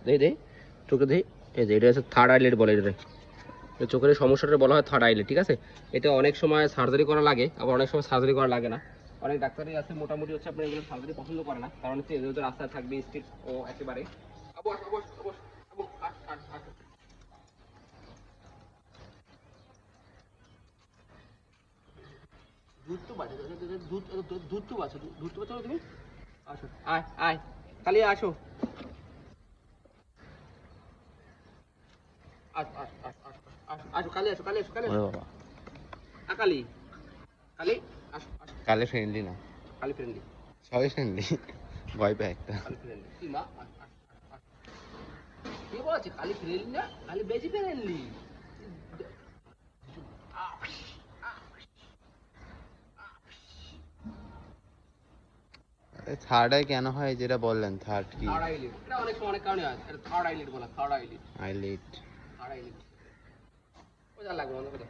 দে দে চোখে দে। এই যে এটা হচ্ছে থার্ড আইলেট বলে এটা, চোখের সমস্যাটা বলা হয় থার্ড আইলেট, ঠিক আছে। এটা অনেক সময় সার্জারি করা লাগে, আবার অনেক সময় সার্জারি করা লাগে না। অনেক ডাক্তারই আছে মোটামুটি হচ্ছে আপনার এগুলো সার্জারি পছন্দ করে না, কারণ হচ্ছে এদের রাস্তায় থাকবে স্টিচ ও একেবারে। দুধ তো বাঁচে, দুধ তো বাঁচো, দুধ তো বাঁচো তুমি। আসো, আয় আয় কালি আসো, আসো আসো আসো আসো আসো কালি আসো, কালি আসো, কালি আসো বাবা। কালি কালি আসো আসো। কালি ফ্রেন্ডলি না, কালি ফ্রেন্ডলি, সবাই ফ্রেন্ডলি, ভয় পায় একটা। কালি ফ্রেন্ডলি কি মা, কে বলছে কালি ফ্রেন্ডলি না? কালি বেশি ফ্রেন্ডলি। থার্ড আই কেন হয় যেটা বললেন, থার্ড কি? থার্ড আইলিড, এটা অনেক সময় অনেক কারণে হয়, এটা থার্ড আইলিড বলা, third eyelid, eyelid, third eyelid. ও যা লাগবে মনে করে।